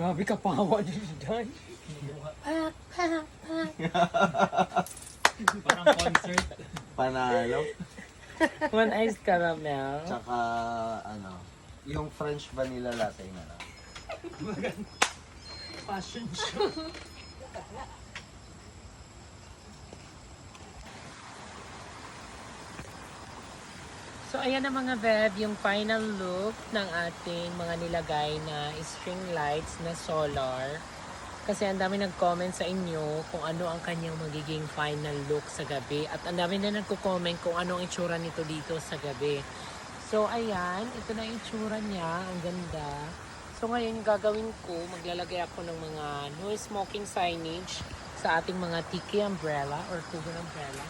Grabe ka pawa din dyan. Parang concert. Panalo. One iced caramel. Tsaka, yung French vanilla latte na lang. Fashion show. So ayan na mga Bev, yung final look ng ating mga nilagay na string lights na solar. Kasi ang dami nag-comment sa inyo kung ano ang kanyang magiging final look sa gabi. At ang dami na nagko-comment kung ano ang itsura nito dito sa gabi. So ayan, ito na yung itsura niya. Ang ganda. So ngayon yung gagawin ko, maglalagay ako ng mga no smoking signage sa ating mga tiki umbrella or kubo umbrella.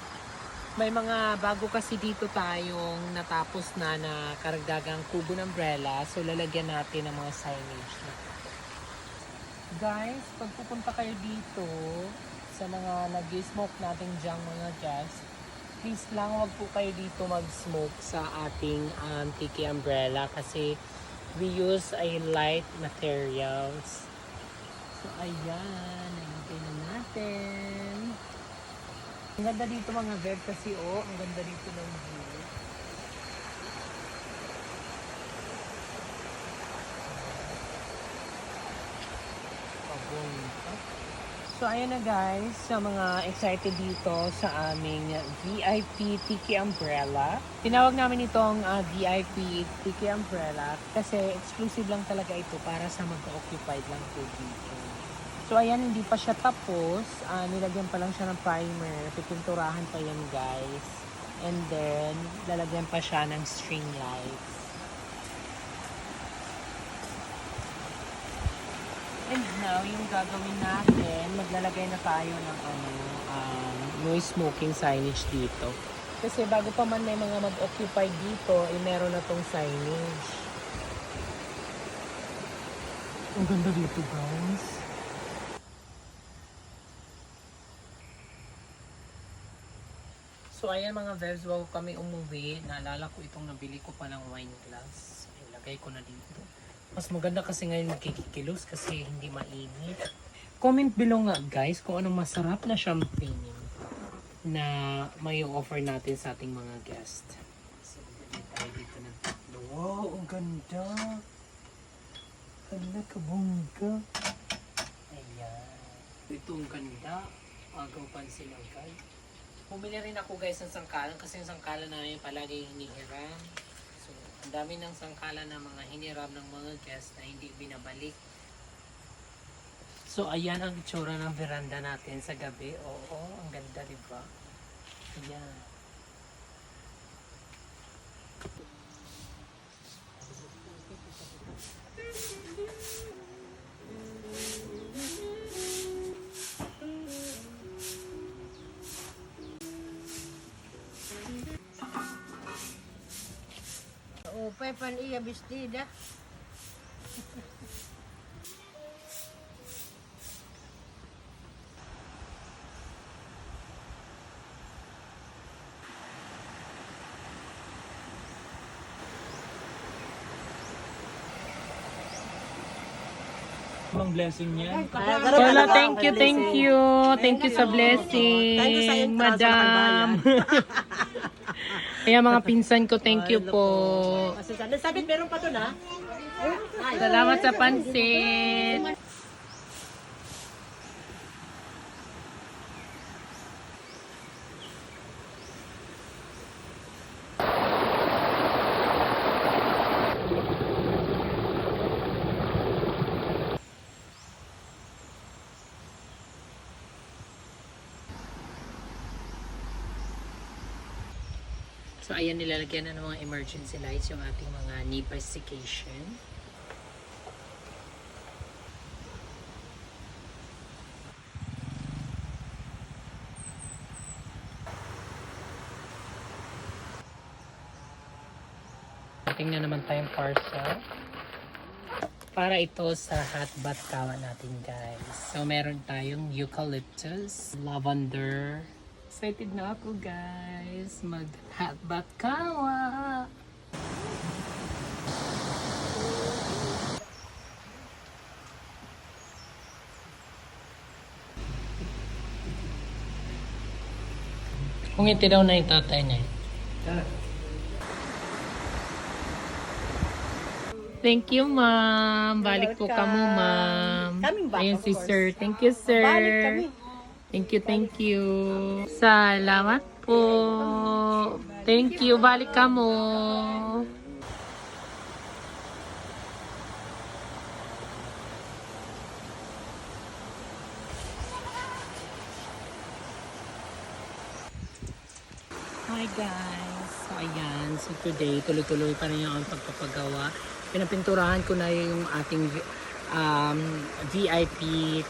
May mga bago kasi dito tayong natapos na karagdagang kubo ng umbrella. So lalagyan natin ng mga signage na ito. Guys, pag pupunta kayo dito sa mga nag-smoke natin dyang mga guests, please lang wag po kayo dito mag-smoke sa ating tiki umbrella kasi we use a light materials. So ayan, nalagay na natin. Ang ganda dito mga Bev kasi ang ganda dito ng view. So ayan na guys, sa mga excited dito sa aming VIP Tiki Umbrella. Tinawag namin itong VIP Tiki Umbrella kasi exclusive lang talaga ito para sa mag-occupied lang po dito. So ayan, hindi pa siya tapos. Nilagyan pa lang siya ng primer. Pipinturahan pa yan guys. And then, lalagyan pa siya ng string lights. And now, yung gagawin natin, maglalagay na tayo ng noise smoking signage dito. Kasi bago pa man may mga mag-occupy dito, meron na tong signage. Ang ganda dito guys. So ayan mga Vevs, bago kami umuwi, naalala ko itong nabili ko pa ng wine glass. Ilagay ko na dito. Mas maganda kasi ngayon magkikikilos kasi hindi mainit. Comment below nga guys kung anong masarap na champagne na may offer natin sa ating mga guest. So tayo dito ng tatlo. Wow, ang ganda! Hala, kabongga! Ayan. Ito ang ganda. Agaw pansin agad. Bumili rin ako guys ng sangkalan kasi yung sangkalan namin palagi hinihiram. So, ang dami ng sangkalan ng mga hiniram ng mga guests na hindi binabalik. So, ayan ang itsura ng veranda natin sa gabi. Oo, ang ganda diba? Ayan. Upay pan iya bestida. Ang blessing niyan. Lola, thank you, thank you. Thank you sa blessing, Thank you sa entrance, madam. Ayan mga pinsan ko, thank you po. Sabit meron pa to na. Salamat sa pansit. So ayan, nilalagyan na ng mga emergency lights yung ating mga nipification. Ating na naman tayong parcel. Para ito sa hot bath kawa natin guys. So meron tayong eucalyptus, lavender. Excited na ako guys, mag hot bath kawa. Pungiti daw na yung tatay niya. Thank you, ma'am. Balik po kamo, ma'am. Kaming bata, Ayun of si course. sir. Thank you, sir. Balik kami. Thank you, thank you. Salamat po. Thank you. Balik kamo. Hi guys! So ayan, so today tuloy-tuloy pa rin yung pagpapagawa. Pinapinturahan ko na yung ating VIP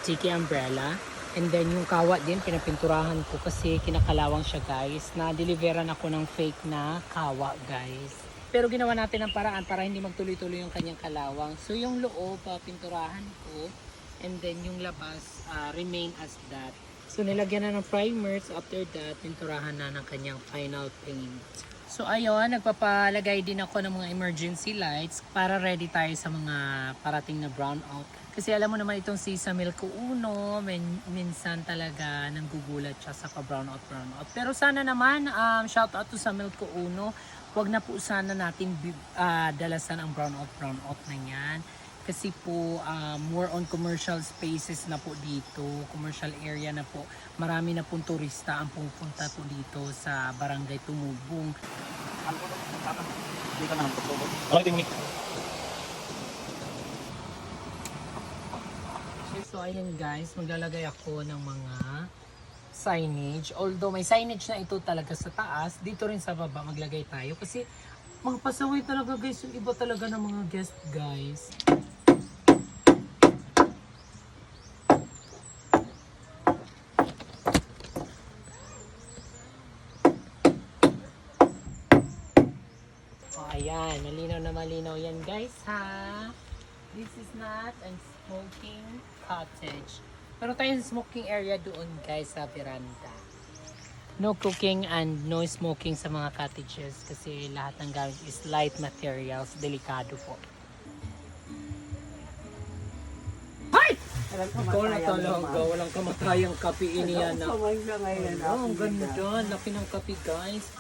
Tiki Umbrella. And then yung kawat din, pinapinturahan ko kasi kinakalawang siya guys. Na-deliveran ako ng fake na kawa guys. Pero ginawa natin ang paraan para hindi magtuloy-tuloy yung kanyang kalawang. So yung loob, pinturahan ko. And then yung labas, remain as that. So nilagyan na ng primers. After that, pinturahan na ng kanyang final paint. So ayun, nagpapalagay din ako ng mga emergency lights para ready tayo sa mga parating na brownout. Kasi alam mo naman itong si Samil ko Uno, minsan talaga nanggugulat siya sa pa-brownout. Pero sana naman, shout out to Samil ko Uno, wag na po sana natin dalasan ang brownout na yan. Kasi po, more on commercial spaces na po dito, commercial area na po. Marami na pong turista ang pupunta po dito sa Barangay Tumubong. So ayan guys, maglalagay ako ng mga signage. Although may signage na ito talaga sa taas, dito rin sa baba maglagay tayo. Kasi mga pasaway talaga guys, yung iba talaga ng mga guest guys. Ayan, malinaw na malinaw yan guys ha. This is not a smoking cottage. Pero tayo sa smoking area doon guys sa veranda. No cooking and no smoking sa mga cottages kasi lahat ng gamit is light materials, delikado po. Ay! Ikaw na talaga, walang kamatayang kape iniyan na. Oh, ang ganda, laki ng kape guys.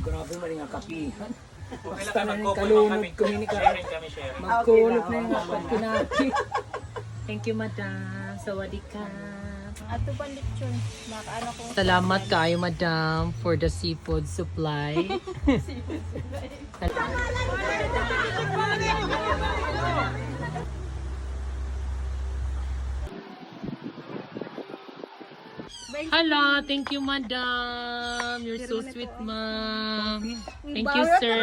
Grabe man yung kapihan. Basta na rin kalunod ko ni magkulog na yung pagkinapit. Thank you, madam. Sawadee ka. Ato pa lechon. Makaano ko. Salamat kayo, madam, for the seafood supply. Hello, thank you, madam. You're so sweet, ma'am. Thank you, sir.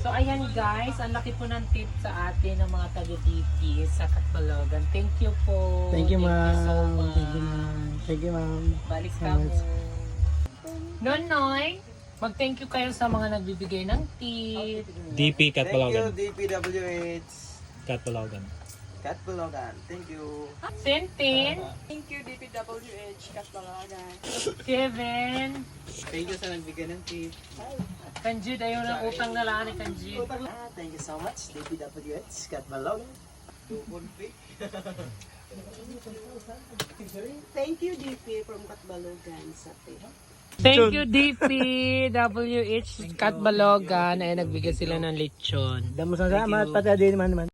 So, ayan guys, ang laki po ng tip sa atin ng mga taga-DP sa Katbalogan. Thank you po. Thank you, ma'am. so much. Thank you, ma'am. Thank you, ma'am. Balik ka mo. Nonoy, mag-thank you kayo sa mga nagbibigay ng tip. DP Thank you, Catbalogan. DPWH. Catbalogan. Catbalogan. Thank you. Sentin, Thank you, DPWH. Katbalagan. Kevin, Thank you sa nagbigay ng tip. Kanjid, ayaw ng utang na lang ni Kanjid. Thank you so much, DPWH. Catbalogan. Thank you, DP from Katbalogan sa tip. Thank you, DPWH Katbalogan ay nagbigay sila ng lechon. Damo salamat, pati din naman.